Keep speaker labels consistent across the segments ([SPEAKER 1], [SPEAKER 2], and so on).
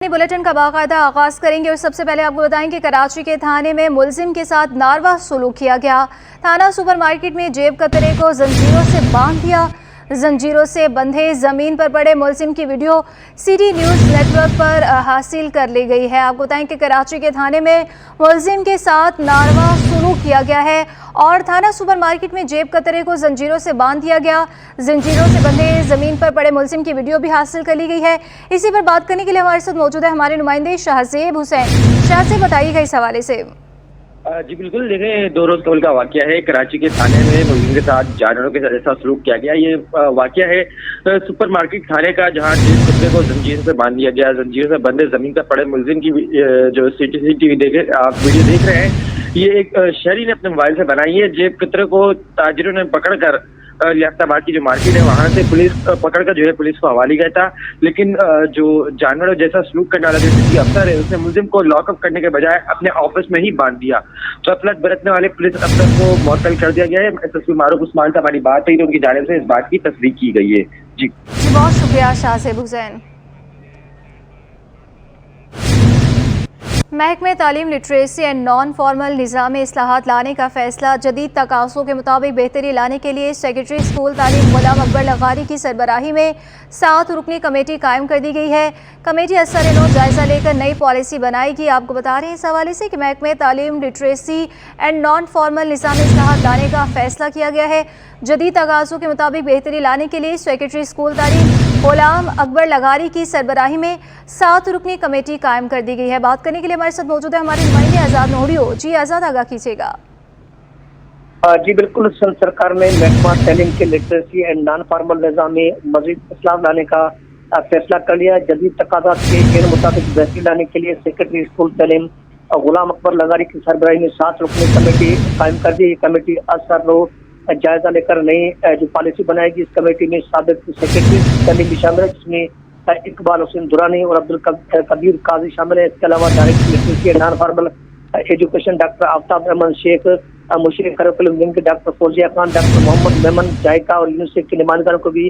[SPEAKER 1] Bulletin का बाकायदा आगाज करेंगे और सबसे पहले आपको बताएं कि कराची के थाने में मुलजिम के साथ नारवा सलूक किया गया। थाना सुपरमार्केट में जेब कतरे को जंजीरों से बांध दिया। जंजीरों से बंधे जमीन पर पड़े मुलजिम की वीडियो सिटी न्यूज़ नेटवर्क पर हासिल कर ली गई है। आपको बताएं कि कराची के थाने में मुलजिम के साथ नारवा सलूक किया गया है और थाना सुपरमार्केट में जेब कतरे को जंजीरों से बांध दिया गया। जंजीरों से बंधे जमीन पर पड़े मुलजिम की वीडियो भी हासिल कर ली गई है। इसी पर बात करने के लिए हमारे साथ मौजूद है हमारे नुमाइंदे शाहजेब हुसैन। शाहजेब, बताइएगा इस हवाले से।
[SPEAKER 2] जी बिल्कुल, देखें 2 रोज कबल का वाकया है। कराची के थाने में मुलजिम के साथ जानवरों के जैसा सलूक किया गया। ये वाकया है सुपरमार्केट थाने का, जहां जेब कतरे को जंजीर से बांध दिया गया। जंजीर से बंधे जमीन पर पड़े मुलजिम की जो सीसीटीवी आप वीडियो देख रहे हैं, ये एक शहरी ने अपने मोबाइल से बनाई है। जेब कतरे को ताजिरों ने पकड़कर लियाकताबाद की जो मार्केट है वहां से पुलिस पकड़कर जो है पुलिस को हवाले गया था, लेकिन जो जानवरों जैसा सलूक करने वाला जो सिटी अफसर है उसने मुलजिम को लॉकअप करने के बजाय अपने ऑफिस में ही बांध दिया। गफलत बरतने वाले पुलिस अफसर को मुअत्तल कर दिया गया है। तस्वीर मारूफ उस्मान से हमारी बात हुई तो उनकी जानिब से इस बात की तस्दीक की गई है। जी
[SPEAKER 1] बहुत शुक्रिया शाहजेब हुसैन। महकमे तालीम लिटरेसी एंड नॉन फॉर्मल निज़ाम में इस्लाहात लाने का फैसला। जदीद तकाज़ों के मुताबिक बेहतरी लाने के लिए सेक्रेटरी स्कूल तालीम गुलाम अकबर लगारी की सरबराही में 7 रुकनी कमेटी कायम कर दी गई है। कमेटी असर-ए-नौ जायज़ा लेकर नई पॉलिसी बनाएगी। आपको बता रहे हैं इस हवाले से कि महकमे तालीम लिटरेसी एंड नॉन फॉर्मल निज़ाम में इस्लाहात लाने का फैसला किया गया है। जदीद तकाज़ों के मुताबिक बेहतरी लाने के लिए सेक्रेटरी स्कूल तालीम गुलाम अकबर लगारी की सरबराही में 7 रुकनी कमेटी कायम कर दी गई है। बात करने के लिए हमारे साथ मौजूद है हमारे नुमाइंदे आज़ाद नोहरियो। जी आज़ाद, आगाह कीजिएगा।
[SPEAKER 3] जी बिल्कुल, सरकार ने महकमा तालीम के लिटरेसी एंड नॉन फॉर्मल निज़ाम में मज़ीद इस्लाह लाने का फैसला कर लिया। जदीद तकाज़ात के मुताबिक बेहतरी लाने के लिए सेक्रेटरी स्कूल तालीम गुलाम अकबर लगारी की सरबराही में 7 रुकनी कमेटी कायम कर दी। ये कमेटी असर जायजा लेकर नई जो पॉलिसी बनाएगी। इस कमेटी में साबिक सेक्रेटरी तालीम भी शामिल है, जिसमें इकबाल हुसैन दुरानी और अब्दुल कबीर काजी शामिल है। इसके अलावा director literacy non formal education doctor Aftab Rahman Shaikh, मुशीर curriculum wing doctor Fauzia Khan, doctor Mohammad Memon JICA और यूनिसेफ के नुमाइंदों को भी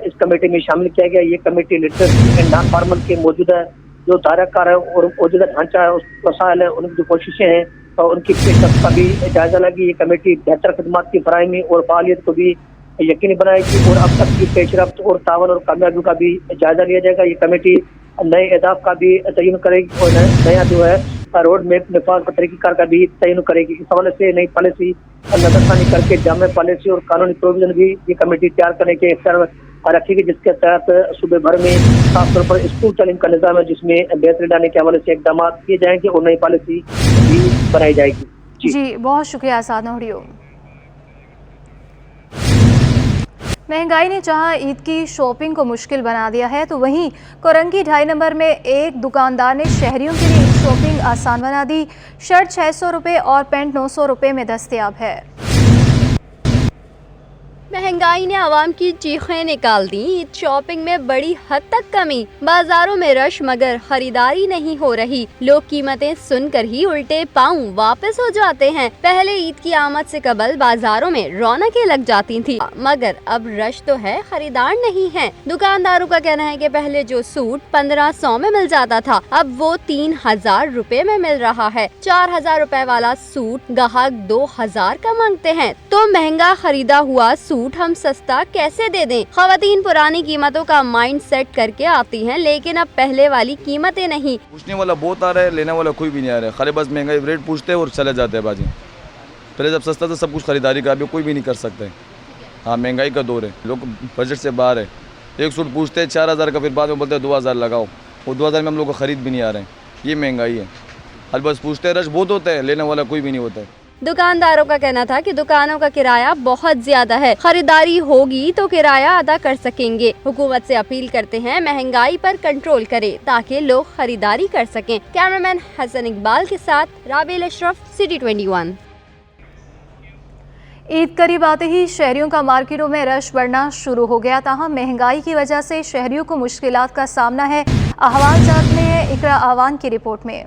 [SPEAKER 3] इस कमेटी में शामिल किया गया। ये committee literacy and non formal के मौजूदा जो दायराकार है और मौजूदा ढांचा है, उस वसाइल है, उनकी जो कोशिशें हैं और उनकी पेशरफ्त का भी जायजा लेगी। ये कमेटी बेहतर खदमात की फराहमी और फालियत को भी यकीनी बनाएगी और अब तक की पेशरफ्त और तावन और कामयाबी का भी जायजा लिया जाएगा। ये कमेटी नए अहदाफ का भी तयन करेगी और नया जो है रोड मैप नफाज का तरीक़ाकार का भी तयन करेगी। इस हवाले से नई पॉलिसी नजरसानी करके जामे पॉलिसी और कानूनी प्रोविजन भी ये कमेटी तैयार करने के इख्तियार रखेगी, जिसके तहत सूबे भर में खासतौर पर स्कूल तालीम का निज़ाम है जिसमें बेहतरी लाने के हवाले से इकदाम किए जाएंगे और नई पॉलिसी भी बनाई जाएगी।
[SPEAKER 1] जी बहुत शुक्रिया आज़ाद नोहरियो। महंगाई ने जहां ईद की शॉपिंग को मुश्किल बना दिया है, तो वहीं कोरंगी 2.5 नंबर में एक दुकानदार ने शहरियों के लिए शॉपिंग आसान बना दी। शर्ट 600 रुपये और पैंट 900 रुपये में दस्तयाब है।
[SPEAKER 4] महंगाई ने आवाम की चीखें निकाल दी। ईद शॉपिंग में बड़ी हद तक कमी। बाजारों में रश मगर खरीदारी नहीं हो रही। लोग कीमतें सुनकर ही उल्टे पांव वापस हो जाते हैं। पहले ईद की आमद से कबल बाजारों में रौनकें लग जाती थी, मगर अब रश तो है, खरीदार नहीं है। दुकानदारों का कहना है कि पहले जो सूट 1500 में मिल जाता था, अब वो 3000 रुपए में मिल रहा है। 4000 रुपए वाला सूट ग्राहक 2000 का मांगते हैं। तो महंगा खरीदा हुआ सूट हम सस्ता कैसे दे दें? खवातीन पुरानी कीमतों का माइंड सेट करके आती हैं, लेकिन अब पहले वाली कीमतें नहीं।
[SPEAKER 5] पूछने वाला बहुत आ रहा है, लेने वाला कोई भी नहीं आ रहा है। खाली बस महंगाई रेट पूछते हैं और चले जाते हैं बाजी। पहले जब सस्ता था सब कुछ खरीदारी का, अभी कोई भी नहीं कर सकते। हाँ, महंगाई का दौर है, लोग बजट से बाहर है। एक सूट पूछते हैं 4000 का, फिर बाद में बोलते हैं 2000 लगाओ। वो 2000 में हम लोग को खरीद भी नहीं आ रहे हैं। ये महंगाई है। खाली बस पूछते हैं, रश बहुत होता है, लेने वाला कोई भी नहीं होता है।
[SPEAKER 4] दुकानदारों का कहना था कि दुकानों का किराया बहुत ज्यादा है, खरीदारी होगी तो किराया अदा कर सकेंगे। हुकूमत से अपील करते हैं महंगाई पर कंट्रोल करे ताकि लोग खरीदारी कर सकें। कैमरामैन हसन इकबाल के साथ राबिल अशरफ, सिटी 21।
[SPEAKER 1] ईद करीब आते ही शहरियों का मार्केटों में रश बढ़ना शुरू हो गया। ताहम महंगाई की वजह से शहरियों को मुश्किलात का सामना है। अहवाल जात में इकरा आवान की रिपोर्ट में।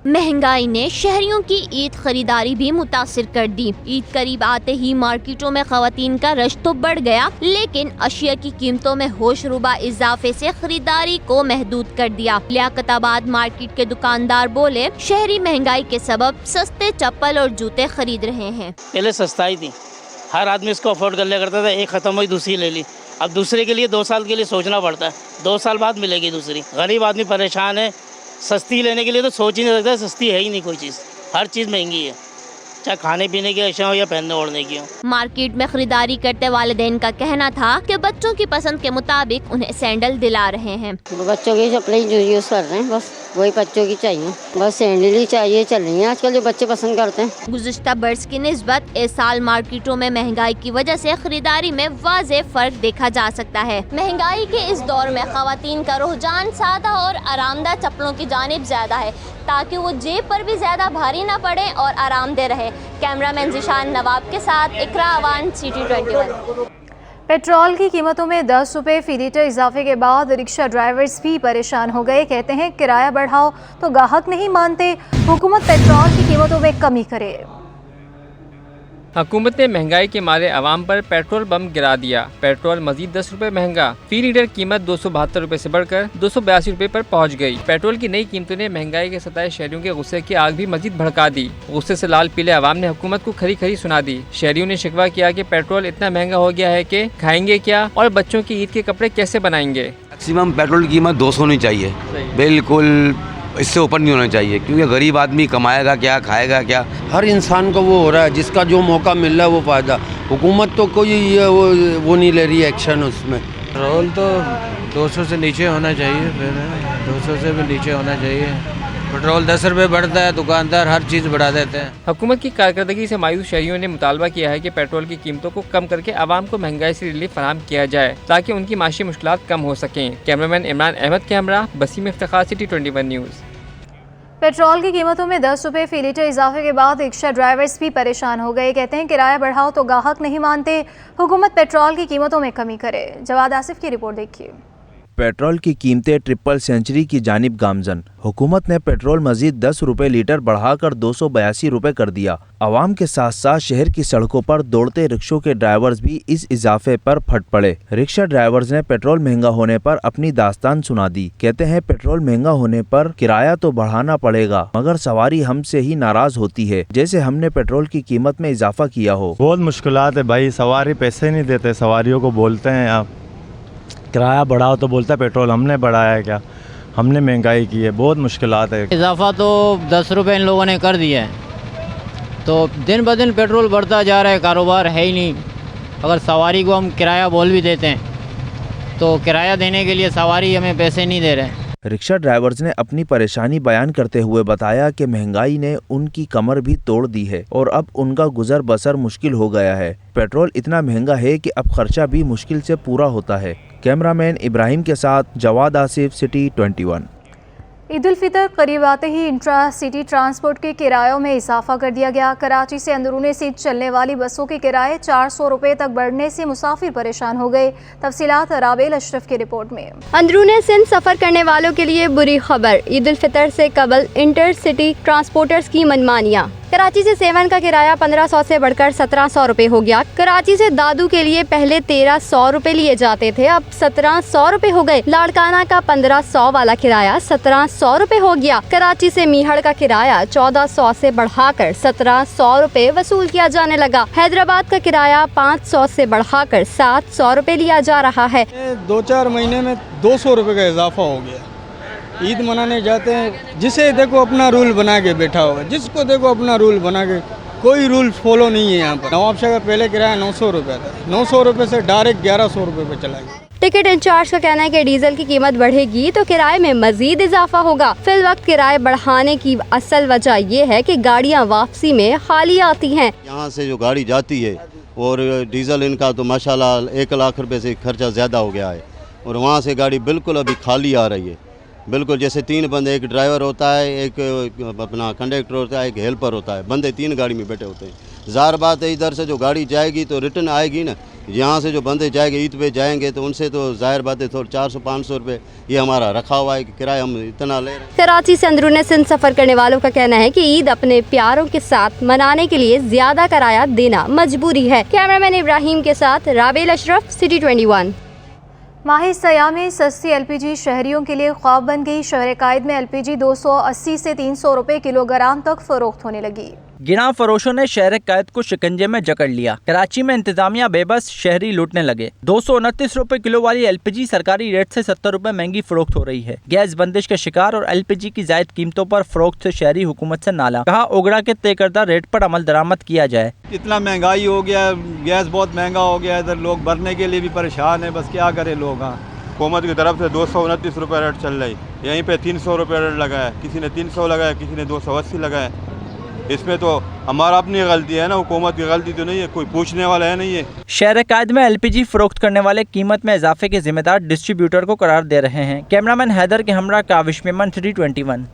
[SPEAKER 6] महंगाई ने शहरियों की ईद खरीदारी भी मुतासिर कर दी। ईद करीब आते ही मार्केटों में खवातीन का रश तो बढ़ गया, लेकिन अशिया की कीमतों में होशरुबा इजाफे से खरीदारी को महदूद कर दिया। लियाकताबाद मार्केट के दुकानदार बोले, शहरी महंगाई के सबब सस्ते चप्पल और जूते खरीद रहे हैं।
[SPEAKER 7] पहले सस्ताई थी, हर आदमी इसको अफोर्ड कर लिया करता था, एक ख़त्म हुई दूसरी ले ली। अब दूसरे के लिए 2 साल के लिए सोचना पड़ता है, 2 साल बाद मिलेगी दूसरी। गरीब आदमी परेशान है, सस्ती लेने के लिए तो सोच ही नहीं सकता, सस्ती है ही नहीं कोई चीज़, हर चीज़ महंगी है, चाहे खाने पीने की अशिया हो या पहनने ओढ़ने की हो।
[SPEAKER 6] मार्केट में खरीदारी करते वालिदैन का कहना था कि बच्चों की पसंद के मुताबिक उन्हें सैंडल दिला रहे हैं।
[SPEAKER 8] बच्चों की चप्पलें जो यूज़ कर रहे हैं, बस वही बच्चों की चाहिए, बस सैंडल ही चाहिए, चल रही है आजकल जो बच्चे पसंद करते हैं।
[SPEAKER 6] गुज़िश्ता बरस की निस्बत इस साल मार्केटों में महंगाई की वजह से खरीदारी में वाज़ेह फर्क देखा जा सकता है। महंगाई के इस दौर में खवातीन का रुझान सादा और आरामदाह चप्पलों की जानिब ज्यादा है, ताकि वो जेब पर भी ज्यादा भारी ना पड़े और आरामदेह रहे। कैमरामैन जिशान नवाब के साथ इकरा अवान, सिटी 21।
[SPEAKER 1] पेट्रोल की कीमतों में 10 रुपये फी लीटर इजाफे के बाद रिक्शा ड्राइवर्स भी परेशान हो गए। कहते हैं किराया बढ़ाओ तो गाहक नहीं मानते, हुकूमत पेट्रोल की कीमतों में कमी करे।
[SPEAKER 9] हुकूमत ने महंगाई के मारे आवाम पर पेट्रोल बम गिरा दिया। पेट्रोल मजीद 10 रुपए महंगा, फी लीटर कीमत 272 रुपए से बढ़कर 282 रुपए पर पहुंच गई। पेट्रोल की नई कीमतों ने महंगाई के सताए शहरियों के गुस्से की आग भी मजीद भड़का दी। गुस्से से लाल पीले आवाम ने हुकूमत को खरी खरी सुना दी। शहरियों ने शिकवा किया कि पेट्रोल इतना महंगा हो गया है कि खाएंगे क्या और बच्चों की ईद के कपड़े कैसे बनाएंगे।
[SPEAKER 10] मैक्सिमम पेट्रोल की कीमत 200 होनी चाहिए, बिल्कुल इससे ऊपर नहीं होना चाहिए, क्योंकि गरीब आदमी कमाएगा क्या, खाएगा क्या।
[SPEAKER 11] हर इंसान को वो हो रहा है, जिसका जो मौका मिल रहा है वो फ़ायदा। हुकूमत तो कोई वो नहीं ले रही है एक्शन उसमें।
[SPEAKER 12] पेट्रोल तो 200 से नीचे होना चाहिए, फिर 200 से भी नीचे होना चाहिए। पेट्रोल 10 रुपये बढ़ता है, दुकानदार हर चीज़ बढ़ा देते हैं।
[SPEAKER 9] हुकूमत की कारकर्दगी से मायूस शहरियों ने मुतालबा किया है कि पेट्रोल की कीमतों को कम करके आवाम को महंगाई से रिलीफ फराहम किया जाए, ताकि उनकी माशी मुश्किलात कम हो सकें। कैमरामैन इमरान अहमद के हमरा, Basim Iftikhar, city 21 news.
[SPEAKER 1] Petrol की कीमतों में 10 रुपये फी लीटर इजाफे के बाद रिक्शा ड्राइवर्स भी परेशान हो गए। कहते हैं किराया बढ़ाओ तो गाहक नहीं मानते, हुकूमत पेट्रोल की कीमतों में कमी करे। जवाद आसिफ की रिपोर्ट देखिए।
[SPEAKER 13] पेट्रोल की कीमतें ट्रिपल सेंचुरी की जानिब गामजन। हुकूमत ने पेट्रोल मजीद 10 रुपए लीटर बढ़ाकर 282 रुपए कर दिया। आवाम के साथ साथ शहर की सड़कों पर दौड़ते रिक्शों के ड्राइवर्स भी इस इजाफे पर फट पड़े। रिक्शा ड्राइवर्स ने पेट्रोल महंगा होने पर अपनी दास्तान सुना दी। कहते हैं पेट्रोल महंगा होने पर किराया तो बढ़ाना पड़ेगा, मगर सवारी हमसे ही नाराज होती है, जैसे हमने पेट्रोल की कीमत में इजाफा किया हो।
[SPEAKER 14] बहुत मुश्किलात है भाई, सवारी पैसे नहीं देते, सवारियों को बोलते हैं आप किराया बढ़ाओ तो बोलता है पेट्रोल हमने बढ़ाया है क्या, हमने महंगाई की है, बहुत मुश्किलात है।
[SPEAKER 15] इजाफा तो 10 रुपये इन लोगों ने कर दिया है, तो दिन ब दिन पेट्रोल बढ़ता जा रहा है, कारोबार है ही नहीं। अगर सवारी को हम किराया बोल भी देते हैं तो किराया देने के लिए सवारी हमें पैसे नहीं दे रहे।
[SPEAKER 13] रिक्शा ड्राइवर्स ने अपनी परेशानी बयान करते हुए बताया कि महंगाई ने उनकी कमर भी तोड़ दी है और अब उनका गुजर बसर मुश्किल हो गया है। पेट्रोल इतना महंगा है कि अब खर्चा भी मुश्किल से पूरा होता है। कैमरामैन इब्राहिम के साथ जवाद आसिफ, सिटी 21।
[SPEAKER 1] ईद उल फितर करीब आते ही इंट्रा सिटी ट्रांसपोर्ट के किरायों में इजाफा कर दिया गया। कराची से अंदरूनी सीट चलने वाली बसों के किराए 400 रुपए तक बढ़ने से मुसाफिर परेशान हो गए। तफसीलात राबेल अशरफ की रिपोर्ट में।
[SPEAKER 4] अंदरूनी सिंध सफर करने वालों के लिए बुरी खबर, ईद उल फितर से कबल इंटर सिटी ट्रांसपोर्टर्स की मनमानियाँ। कराची से 7 का किराया 1500 से बढ़कर 1700 रुपए हो गया। कराची से दादू के लिए पहले 1300 रुपए लिए जाते थे, अब 1700 रुपए हो गए। लाड़काना का 1500 वाला किराया 1700 रुपए हो गया। कराची से मीहड़ का किराया 1400 से बढ़ाकर 1700 रुपए वसूल किया जाने लगा। हैदराबाद का किराया 500 से बढ़ाकर 700 रुपए लिया जा रहा है।
[SPEAKER 16] 2-4 महीने में 200 रुपए का इजाफा हो गया। ईद मनाने जाते हैं, जिसे देखो अपना रूल बना के बैठा हुआ, जिसको देखो अपना रूल बना के, कोई रूल फॉलो नहीं है यहाँ पर। नवाबशाह का पहले किराया 900 रुपये था, 900 रुपये से डायरेक्ट 1100 रुपये पे चला गया।
[SPEAKER 4] टिकट इंचार्ज का कहना है कि डीजल की कीमत बढ़ेगी तो किराए में मजीद इजाफा होगा। फिल वक्त किराए बढ़ाने की असल वजह ये है कि गाड़ियाँ वापसी में खाली आती हैं।
[SPEAKER 17] यहाँ से जो गाड़ी जाती है और डीजल इनका तो माशाल्लाह 1 लाख रुपए से खर्चा ज़्यादा हो गया है, और वहाँ से गाड़ी बिल्कुल अभी खाली आ रही है। बिल्कुल जैसे 3 बंदे, एक ड्राइवर होता है, एक अपना कंडक्टर होता है, एक हेल्पर होता है, बंदे 3 गाड़ी में बैठे होते हैं। ज़ाहिर बात है इधर से जो गाड़ी जाएगी तो रिटर्न आएगी ना, यहाँ से जो बंदे जाएंगे ईद पे जाएंगे तो उनसे तो जाहिर बात है थोड़ा 400-500 रुपये ये हमारा रखा हुआ है कि किराया हम इतना ले रहे हैं।
[SPEAKER 4] कराची से अंदरूनी सिंध सफर करने वालों का कहना है कि ईद अपने प्यारों के साथ मनाने के लिए ज्यादा किराया देना मजबूरी है। कैमरामैन इब्राहिम के साथ राबेल अशरफ, सिटी 21।
[SPEAKER 1] माह सयाम में सस्ती एलपीजी शहरियों के लिए ख्वाब बन गई। शहर कायद में एलपीजी 280 से 300 रुपए किलोग्राम तक फरोख्त होने लगी।
[SPEAKER 18] गिरां फरोशों ने शहर कैद को शिकंजे में जकड़ लिया। कराची में इंतजामिया बेबस, शहरी लूटने लगे। 229 रुपए किलो वाली एलपीजी सरकारी रेट से 70 रुपए महंगी फरोख्त हो रही है। गैस बंदिश के शिकार और एलपीजी की जायद कीमतों पर फरोख्त से शहरी हुकूमत से नाला। कहा ओगड़ा के तय करदा रेट पर अमल दरामद किया जाए।
[SPEAKER 19] इतना महंगाई हो गया, गैस बहुत महंगा हो गया, इधर लोग भरने के लिए भी परेशान है, बस क्या करे लोग। हाँ, हुकूमत की तरफ से 229 रुपये रेट चल रही, यहीं पे 300 रुपये रेट लगाया, किसी ने 300 लगाया, किसी ने 280 लगाया। इसमें तो हमारा अपनी गलती है ना, हुकूमत की गलती तो नहीं है, कोई पूछने वाला है नहीं है।
[SPEAKER 18] शहर कायद में एलपीजी फरोख्त करने वाले कीमत में इजाफे के जिम्मेदार डिस्ट्रीब्यूटर को करार दे रहे हैं। कैमरामैन हैदर के हमरा काविश मेमन, सिटी 21।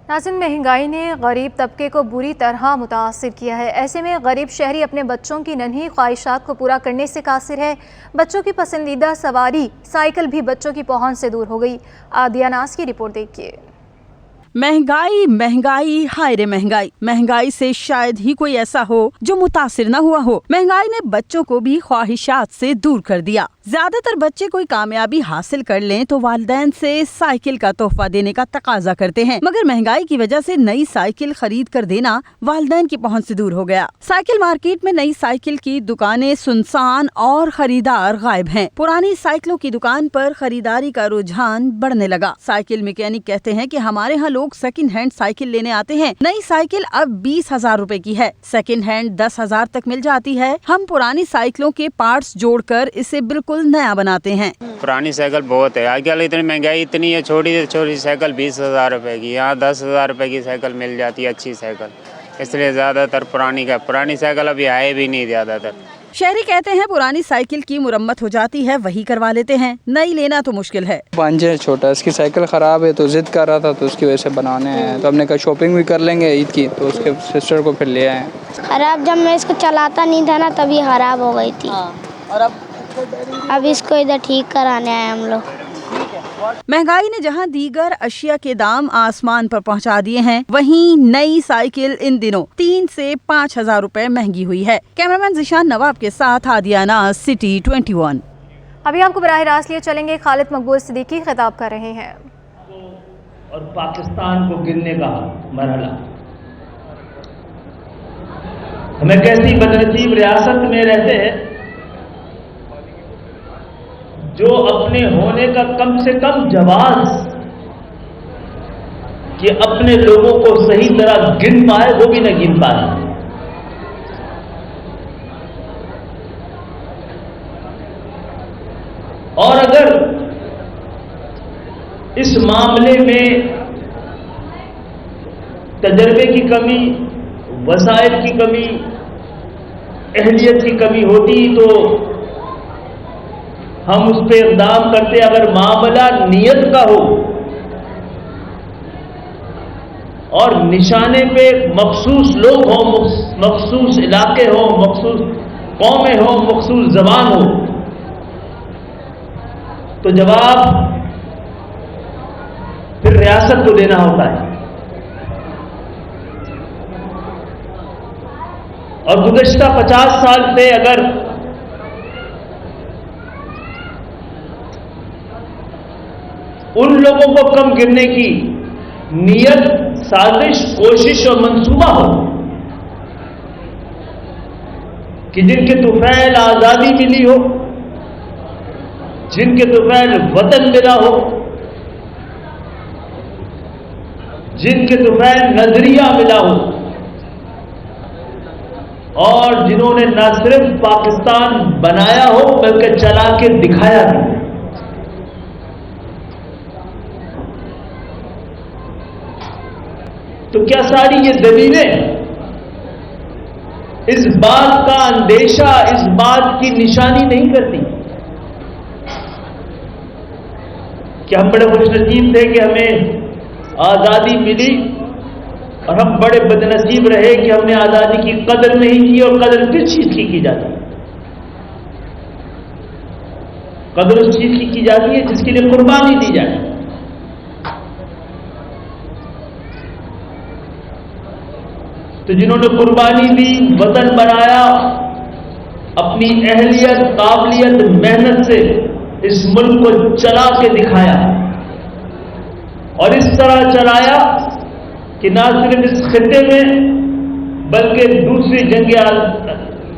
[SPEAKER 1] नाज़रीन, महंगाई ने गरीब तबके को बुरी तरह मुतासिर किया है। ऐसे में गरीब शहरी अपने बच्चों की नन्ही ख्वाहिशात को पूरा करने से कासिर है। बच्चों की पसंदीदा सवारी साइकिल भी बच्चों की पहुंच से दूर हो गई। आदिया नाज की रिपोर्ट देखिए।
[SPEAKER 20] महंगाई महंगाई हाय रे महंगाई। महंगाई से शायद ही कोई ऐसा हो जो मुतासिर न हुआ हो। महंगाई ने बच्चों को भी ख्वाहिशात से दूर कर दिया। ज्यादातर बच्चे कोई कामयाबी हासिल कर लें तो वालिदैन से साइकिल का तोहफा देने का तकाजा करते हैं, मगर महंगाई की वजह से नई साइकिल खरीद कर देना वालिदैन की पहुंच से दूर हो गया। साइकिल मार्केट में नई साइकिल की दुकानें सुनसान और खरीदार गायब हैं। पुरानी साइकिलों की दुकान पर खरीदारी का रुझान बढ़ने लगा। साइकिल मैकेनिक कहते हैं कि हमारे यहाँ लोग सेकंड हैंड साइकिल लेने आते हैं। नई साइकिल अब 20,000 रुपए की है, सेकंड हैंड 10,000 तक मिल जाती है। हम पुरानी साइकिलों के पार्ट्स जोड़कर इसे बिल्कुल नया बनाते हैं।
[SPEAKER 21] पुरानी साइकिल बहुत है, आजकल इतनी महंगाई इतनी है, छोटी से छोटी साइकिल 20,000 रुपए की, यहाँ 10,000 रुपए की साइकिल मिल जाती है, अच्छी साइकिल। इसलिए ज्यादातर पुरानी साइकिल अभी आए भी नहीं ज्यादातर।
[SPEAKER 20] शहरी कहते हैं पुरानी साइकिल की मुरम्मत हो जाती है, वही करवा लेते हैं, नई लेना तो मुश्किल है।
[SPEAKER 22] भांजे छोटा, इसकी साइकिल ख़राब है तो जिद कर रहा था, तो उसकी वजह से बनाने हैं। तो हमने कहा शॉपिंग भी कर लेंगे ईद की, तो उसके सिस्टर को फिर ले आए।
[SPEAKER 23] खराब जब मैं इसको चलाता नहीं था ना तभी खराब हो गई थी। और अब इसको इधर ठीक कराने आए हम लोग।
[SPEAKER 20] महंगाई ने जहां दीगर अशिया के दाम आसमान पर पहुंचा दिए हैं, वहीं नई साइकिल इन दिनों 3 से 5,000 रुपए महंगी हुई है। कैमरामैन जिशान नवाब के साथ आदिया नाज, सिटी 21।
[SPEAKER 1] अभी आपको बराह रास्त लिए चलेंगे, खालिद मकबूल सिद्दीकी खिताब कर रहे हैं।
[SPEAKER 24] और पाकिस्तान को गिरने का मरहला, हमें कैसी बदनसीब रियासत में रहते हैं जो अपने होने का कम से कम जवाब कि अपने लोगों को सही तरह गिन पाए वो भी न गिन पाए। और अगर इस मामले में तजर्बे की कमी, वसाइल की कमी, अहलियत की कमी होती तो हम उस पर इक़दाम करते। अगर मामला नियत का हो और निशाने पे मखसूस लोग हों, मखसूस इलाके हों, मखसूस कौमें हों, मखसूस ज़बान हो, तो जवाब फिर रियासत को देना होता है। और गुज़श्ता 50 साल से अगर उन लोगों को कम गिरने की नीयत, साजिश, कोशिश और मंसूबा हो कि जिनके तुफैल आज़ादी मिली हो, जिनके तुफैल वतन मिला हो, जिनके तुफैल नजरिया मिला हो, और जिन्होंने न सिर्फ पाकिस्तान बनाया हो बल्कि चला के दिखाया भी। तो क्या सारी ये दलीलें इस बात का अंदेशा, इस बात की निशानी नहीं करती कि हम बड़े खुशनसीब थे कि हमें आज़ादी मिली और हम बड़े बदनसीब रहे कि हमने आज़ादी की कदर नहीं की और कदर किस चीज़ की जाती। कदर उस चीज की जाती है जिसके लिए कुर्बानी दी जाए। तो जिन्होंने कुर्बानी दी, वतन बनाया, अपनी अहलियत, काबिलियत, मेहनत से इस मुल्क को चला के दिखाया और इस तरह चलाया कि ना सिर्फ इस खित्ते में बल्कि दूसरी जंग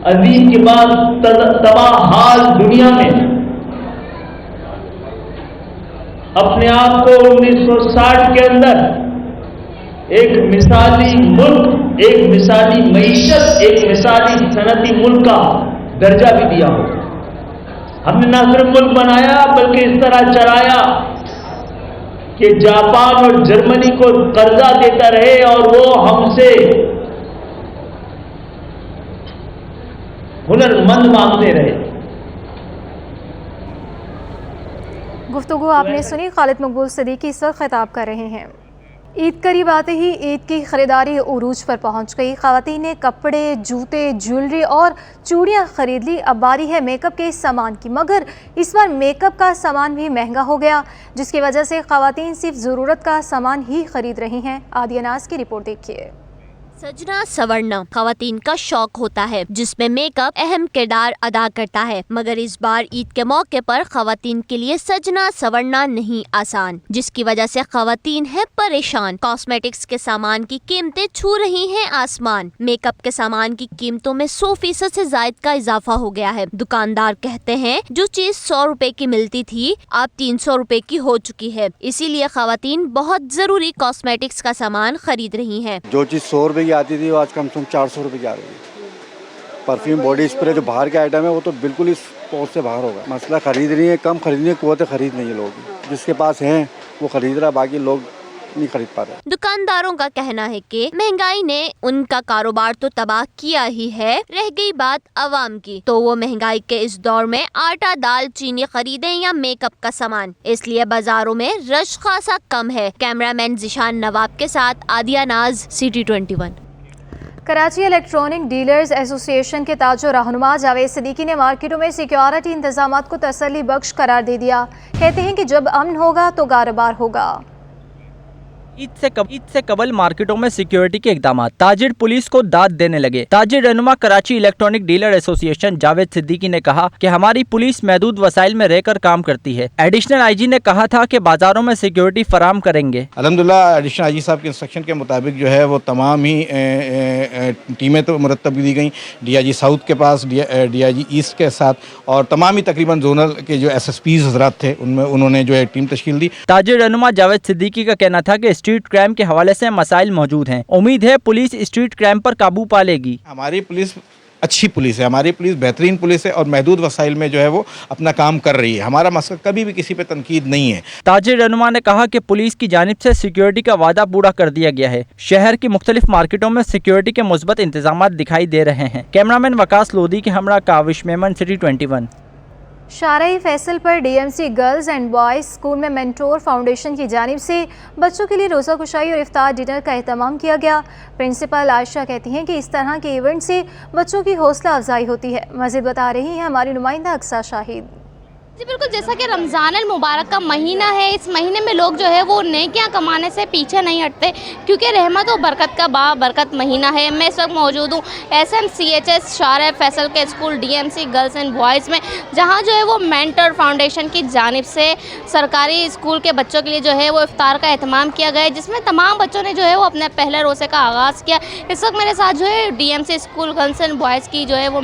[SPEAKER 24] अजीम के बाद तबाह हाल दुनिया में अपने आप को 1960 के अंदर एक मिसाली मुल्क, एक मिसाली मईशत, एक मिसाली सनती मुल्क का दर्जा भी दिया हो। हमने न सिर्फ मुल्क बनाया बल्कि इस तरह चलाया कि जापान और जर्मनी को कर्जा देता रहे और वो हमसे हुनरमंद मांगते रहे।
[SPEAKER 1] गुफ्तगू आपने सुनी। खालिद मकबूल सिद्दीकी इस वक्त खिताब कर रहे हैं। ईद करीब आते ही ईद की खरीदारी उरूज पर पहुंच गई। ख़वातीन ने कपड़े, जूते, ज्वेलरी और चूड़ियां खरीद ली। अब बारी है मेकअप के सामान की, मगर इस बार मेकअप का सामान भी महंगा हो गया, जिसकी वजह से ख़वातीन सिर्फ ज़रूरत का सामान ही खरीद रही हैं। आदिया नाज की रिपोर्ट देखिए।
[SPEAKER 6] सजना सवरना खवातीन का शौक होता है जिसमें मेकअप अहम किरदार अदा करता है, मगर इस बार ईद के मौके पर खवातीन के लिए सजना सवरना नहीं आसान, जिसकी वजह से खवातीन है परेशान। कॉस्मेटिक्स के सामान की कीमतें छू रही हैं आसमान। मेकअप के सामान की कीमतों में 100% से जायद का इजाफा हो गया है। दुकानदार कहते हैं जो चीज 100 रुपए की मिलती थी अब 300 रुपए की हो चुकी है, इसीलिए खवातीन बहुत जरूरी कॉस्मेटिक्स का सामान खरीद रही हैं।
[SPEAKER 2] जो चीज 100 रुपए की आती थी वो आज कम से कम 400 रुपए की आ रही है। परफ्यूम, बॉडी स्प्रे जो बाहर के आइटम है वो तो बिल्कुल इस पहुंच से बाहर होगा। मसला खरीद रही है, कम खरीदने की कुव्वत खरीद नहीं है लोगों की। जिसके पास है वो खरीद रहा, बाकी लोग नहीं खरीद पा रहे।
[SPEAKER 6] दुकानदारों का कहना है कि महंगाई ने उनका कारोबार तो तबाह किया ही है, रह गई बात अवाम की, तो वो महंगाई के इस दौर में आटा, दाल, चीनी खरीदें या मेकअप का सामान, इसलिए बाजारों में रश खासा कम है। कैमरामैन जिशान नवाब के साथ आदिया नाज, city 21।
[SPEAKER 1] Karachi electronic dealers association के ताजो रहनुमा जावेद सिद्दीकी ने मार्केटों में सिक्योरिटी इंतजामात को तसल्ली बख्श करार दे दिया। कहते हैं कि जब अमन होगा तो कारोबार होगा।
[SPEAKER 18] ईद से कबल मार्केटों में सिक्योरिटी के इकदाम, ताजिर पुलिस को दाद देने लगे। ताजिर रहनुमा Karachi electronic dealer association Javed Siddiqui ने कहा कि हमारी पुलिस महदूद वसाइल में रहकर काम करती है। एडिशनल आईजी ने कहा था कि बाजारों में सिक्योरिटी फराम करेंगे।
[SPEAKER 3] अल्हम्दुलिल्लाह एडिशनल आईजी साहब के इंस्ट्रक्शन के मुताबिक जो है वो तमाम ही टीमें तो मुरतब दी गई, डीआईजी साउथ के पास, डीआईजी ईस्ट के साथ, और तमाम ही तकरीबन जोनल के जो एसएसपीज हजरात थे उनमें उन्होंने जो है टीम तश्कील दी।
[SPEAKER 18] ताजिर रहनुमा जावेद सिद्दीकी का कहना था कि स्ट्रीट क्राइम के हवाले से मसाइल मौजूद हैं। उम्मीद है पुलिस स्ट्रीट क्राइम पर काबू पा लेगी।
[SPEAKER 3] हमारी पुलिस अच्छी पुलिस है, हमारी पुलिस बेहतरीन पुलिस है और महदूद वसाइल में जो है वो अपना काम कर रही है। हमारा मकसद कभी भी किसी पे तनकीद नहीं है।
[SPEAKER 18] ताजिर रहनुमा ने कहा कि पुलिस की जानिब से सिक्योरिटी का वादा पूरा कर दिया गया है। शहर की मुख्तलिफ मार्केटों में सिक्योरिटी के मुस्बत इंतजाम दिखाई दे रहे हैं। कैमरामैन वकास लोधी के हमरा काविश मेमन, सिटी 21।
[SPEAKER 1] शारई फैसल पर DMC girls and boys school में मेंटोर फाउंडेशन की जानिब से बच्चों के लिए रोज़ा कुशाई और इफ्तार डिनर का एहतमाम किया गया। प्रिंसिपल आयशा कहती हैं कि इस तरह के इवेंट से बच्चों की हौसला अफजाई होती है। मज़ीद बता रही हैं हमारी नुमाइंदा अक्सा शाहिद।
[SPEAKER 5] जी बिल्कुल, जैसा कि रमज़ान अल मुबारक का महीना है, इस महीने में लोग जो है वो नेकियां कमाने से पीछे नहीं हटते, क्योंकि रहमत और बरकत का बाबरकत महीना है। मैं इस वक्त मौजूद हूँ SMCHS शारई फैसल के school DMC girls and boys में, जहाँ जो है वो मेंटर फाउंडेशन की जानिब से सरकारी स्कूल के बच्चों के लिए जो है वो इफ्तार का एहतमाम किया गया है, जिसमें तमाम बच्चों ने जो है वो अपने पहले रोज़े का आगाज़ किया। इस वक्त मेरे साथ जो है DMC school girls and boys की जो है वो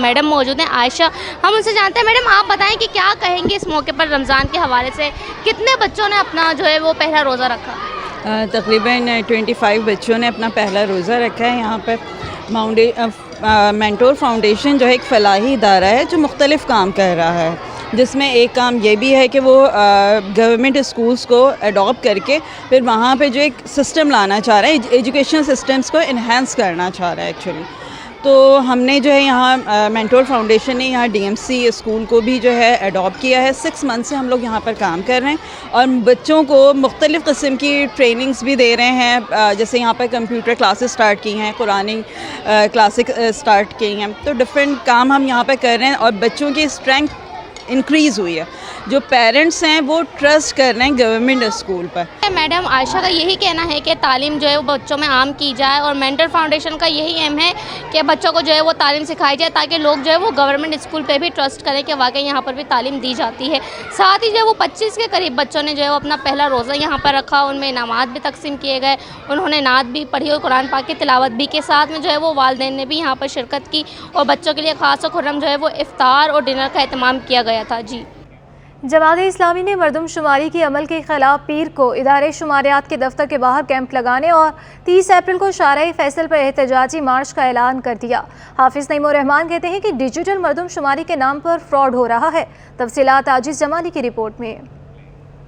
[SPEAKER 5] मैडम मौजूद हैं, आयशा। हम उनसे जानते हैं, मैडम आप बताएँ कि क्या कहेंगे इस मौके पर रमज़ान के हवाले से, कितने बच्चों ने अपना जो है वो पहला रोज़ा रखा?
[SPEAKER 7] तकरीबन 25 बच्चों ने अपना पहला रोज़ा रखा है। यहाँ पर मेंटोर फाउंडेशन जो है एक फलाही इदारा है जो मुख्तलिफ़ काम कर रहा है, जिसमें एक काम ये भी है कि वो गवर्नमेंट स्कूल्स को अडॉप्ट करके फिर वहाँ पे जो एक सिस्टम लाना चाह रहा है, एजुकेशन सिस्टम्स को इन्हांस करना चाह रहा है एक्चुअली। तो हमने जो है यहाँ मेंटोर फाउंडेशन ने यहाँ DMC स्कूल को भी जो है अडॉप्ट किया है। 6 मंथ से हम लोग यहाँ पर काम कर रहे हैं और बच्चों को मुख्तलिफ़ किस्म की ट्रेनिंग्स भी दे रहे हैं। जैसे यहाँ पर कंप्यूटर क्लासेस स्टार्ट की हैं, कुरानी क्लासेस स्टार्ट की हैं, तो डिफरेंट काम हम यहाँ पर कर रहे हैं और बच्चों की स्ट्रेंथ इंक्रीज़ हुई है। जो पेरेंट्स हैं वो ट्रस्ट कर रहे हैं गवर्नमेंट स्कूल पर।
[SPEAKER 5] मैडम आयशा का यही कहना है कि तालीम जो है वो बच्चों में आम की जाए और मेंटर फाउंडेशन का यही एम है कि बच्चों को जो है वो तालीम सिखाई जाए ताकि लोग जो है वो गवर्नमेंट स्कूल पे भी ट्रस्ट करें कि वाकई यहाँ पर भी तालीम दी जाती है। साथ ही जो है वो 25 के करीब बच्चों ने जो है वो अपना पहला रोज़ा यहाँ पर रखा, उनमें इनामात भी तकसीम किए गए, उन्होंने नात भी पढ़ी और कुरान पाक की तिलावत भी के साथ में जो है वो वालिदैन ने भी यहाँ पर शिरकत की और बच्चों के लिए ख़ास और खुर्रम जो है वो इफ्तार और डिनर का एहतमाम किया गया था। जी,
[SPEAKER 1] जमात इस्लामी ने मरदमशुमारी के अमल के खिलाफ पीर को इदारे शुमारियात के दफ्तर के बाहर कैंप लगाने और 30 अप्रैल को शारई फैसल पर एहतजाजी मार्च का ऐलान कर दिया। हाफिज नईम उर रहमान कहते हैं कि डिजिटल मरदमशुमारी के नाम पर फ्रॉड हो रहा है। तफसीलात आजिज जमाली की रिपोर्ट में।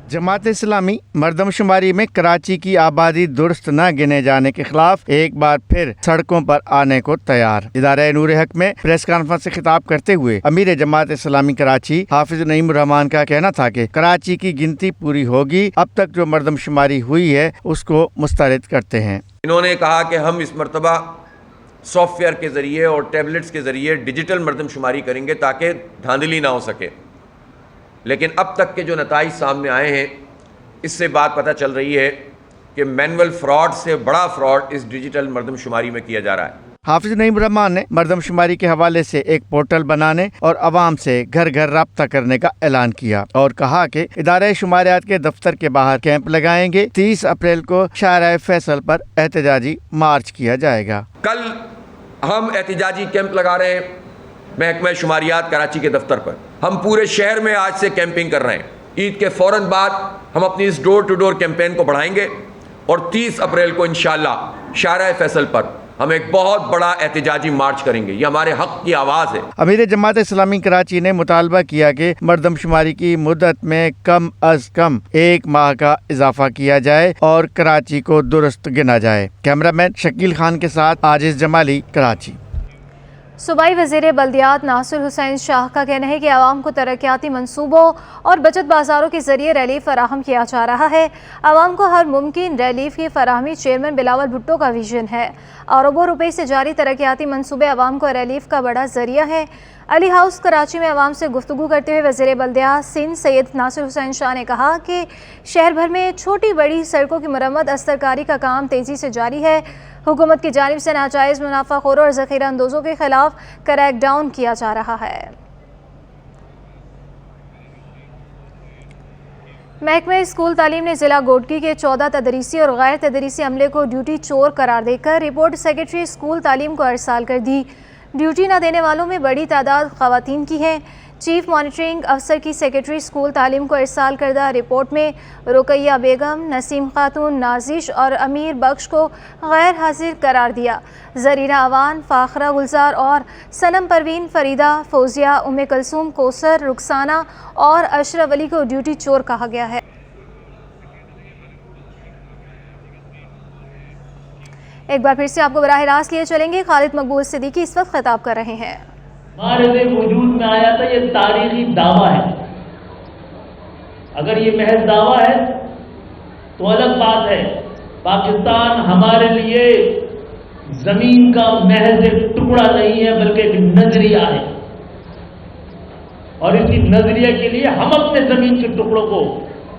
[SPEAKER 8] जमात इस्लामी मरदमशुमारी में कराची की आबादी दुरुस्त न गिने जाने के खिलाफ एक बार फिर सड़कों पर आने को तैयार। इदारा नूर हक में प्रेस कॉन्फ्रेंस से खिताब करते हुए अमीर जमात इस्लामी कराची हाफिज नईम रहमान का कहना था कि कराची की गिनती पूरी होगी, अब तक जो मरदमशुमारी हुई है उसको मुस्तरद करते हैं।
[SPEAKER 10] इन्होंने कहा कि हम इस मरतबा सॉफ्टवेयर के ज़रिए और टैबलेट्स के ज़रिए डिजिटल मरदमशुमारी करेंगे ताकि धांधली ना हो सके, लेकिन अब तक के जो नताइज सामने आए हैं इससे बात पता चल रही है कि मैनुअल फ्रॉड से बड़ा फ्रॉड इस डिजिटल मरदमशुमारी में किया जा रहा है।
[SPEAKER 8] हाफिज नईम रहमान ने मरदमशुमारी के हवाले से एक पोर्टल बनाने और आवाम से घर घर राब्ता करने का ऐलान किया और कहा कि इदारे शुमारियात के दफ्तर के बाहर कैंप लगाएंगे। 30 अप्रैल को शारए फैसल पर एहतजाजी मार्च किया जाएगा।
[SPEAKER 10] कल हम एहतजाजी कैंप लगा रहे हैं महकमा शुमारियात कराची के दफ्तर पर। हम पूरे शहर में आज से कैंपिंग कर रहे हैं। ईद के फ़ौरन बाद हम अपनी इस डोर टू डोर कैंपेन को बढ़ाएंगे और 30 अप्रैल को इंशाअल्लाह शारए फैसल पर हम एक बहुत बड़ा एहतजाजी मार्च करेंगे। ये हमारे हक की आवाज़ है।
[SPEAKER 8] अमीर जमात इस्लामी कराची ने मुतालबा किया कि मरदमशुमारी की मुद्दत में कम अज कम 1 माह का इजाफा किया जाए और कराची को दुरुस्त गिना जाए। कैमरामैन शकील खान के साथ आजिज जमाली, कराची।
[SPEAKER 1] सूबाई वज़ीर बल्दियात नासिर हुसैन शाह का कहना है कि आवाम को तरक्याती मंसूबों और बचत बाज़ारों के ज़रिए रिलीफ फराहम किया जा रहा है। आवाम को हर मुमकिन रिलीफ की फराहमी चेयरमैन बिलावल भुट्टो का विजन है। अरबों रुपए से जारी तरक्याती मंसूबे आवाम को रिलीफ का बड़ा ज़रिया है। अली हाउस कराची में आवाम से गुफ्तगू करते हुए वज़ीर बल्दियात सिंध सैयद नासिर हुसैन शाह ने कहा कि शहर भर में छोटी बड़ी सड़कों की मरम्मत अस्तरकारी का काम तेज़ी से जारी है। हुकूमत की जानिब से नाजायज़ मुनाफाखोरों और ज़ख़ीरा अंदोज़ों के खिलाफ क्रैक डाउन किया जा रहा है। महकमा स्कूल तालीम ने ज़िला गोडकी के 14 तदरीसी और गैर तदरीसी अमले को ड्यूटी चोर करार देकर रिपोर्ट सेक्रेटरी स्कूल तालीम को अरसाल कर दी। ड्यूटी न देने वालों में बड़ी तादाद ख़वातीन की है। चीफ मॉनिटरिंग अफसर की सेक्रेटरी स्कूल तालीम को इरसाल करदा रिपोर्ट में रुकैया बेगम, नसीम खातून, नाजिश और अमीर बख्श को गैर हाजिर करार दिया। जरीना अवान, फाखरा गुलजार और सनम परवीन, फरीदा, फौजिया, उम्मे कलसूम, कोसर, रुखसाना और अशरफ अली को ड्यूटी चोर कहा गया है। एक बार फिर से आपको बराह रास्त लिए चलेंगे। खालिद मकबूल सिद्दीकी इस वक्त खिताब कर रहे हैं।
[SPEAKER 24] हमारे वजूद में आया था, ये तारीखी दावा है। अगर ये महज दावा है तो अलग बात है। पाकिस्तान हमारे लिए जमीन का महज एक टुकड़ा नहीं है बल्कि एक नजरिया है, और इसी नजरिए के लिए हम अपने जमीन के टुकड़ों को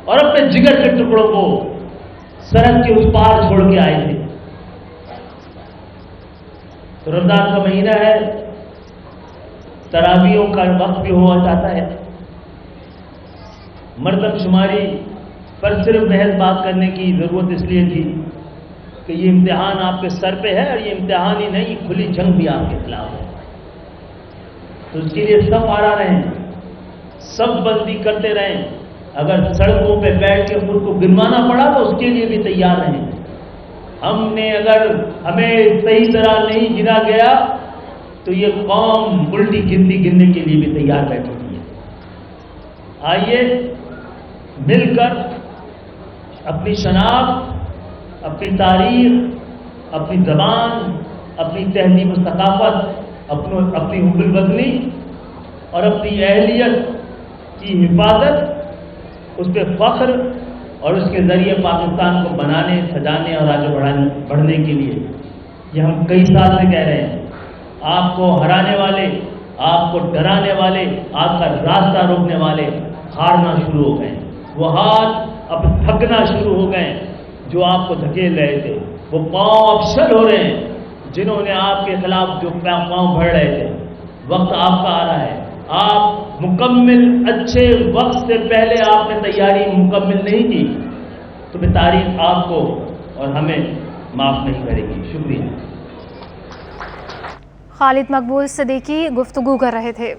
[SPEAKER 24] और अपने जिगर के टुकड़ों को सरहद के उस पार छोड़ के आए थे। तो रमजान का महीना है, तरावियों का वक्त भी हुआ जाता है। मरदमशुमारी पर सिर्फ महज बात करने की ज़रूरत इसलिए थी कि ये इम्तिहान आपके सर पे है, और ये इम्तिहान ही नहीं, खुली जंग भी आपके खिलाफ है। तो उसके लिए सब आरा रहें, सब बंदी करते रहें। अगर सड़कों पे बैठ के खुद को गिनवाना पड़ा तो उसके लिए भी तैयार रहें। अगर हमें सही तरह नहीं गिना गया तो ये कौम उल्टी गिनती गिनने के लिए भी तैयार बैठी है। आइए मिलकर अपनी शनाख्त, अपनी तारीख, अपनी ज़बान, अपनी तहजीब और सकाफत, अपनी हुब्बुल वतनी और अपनी अहलियत की हिफाजत, उस पर फ़ख्र और उसके ज़रिए पाकिस्तान को बनाने, सजाने और आगे बढ़ने के लिए ये हम कई साल से कह रहे हैं। आपको हराने वाले آپ کو ڈرانے والے، آپ کا راستہ روکنے والے ہارنا شروع ہو گئے، وہ ہاتھ اب تھکنا شروع ہو گئے جو آپ کو دھکیل رہے تھے، وہ پاؤں اب شل ہو رہے ہیں جنہوں نے آپ کے خلاف جو پاؤں بڑھ رہے تھے۔ وقت آپ کا آ رہا ہے، آپ مکمل اچھے وقت سے پہلے آپ نے تیاری مکمل نہیں کی تو پھر تاریخ آپ کو اور ہمیں معاف نہیں کرے گی۔ شکریہ۔
[SPEAKER 1] خالد مقبول صدیقی گفتگو کر رہے تھے۔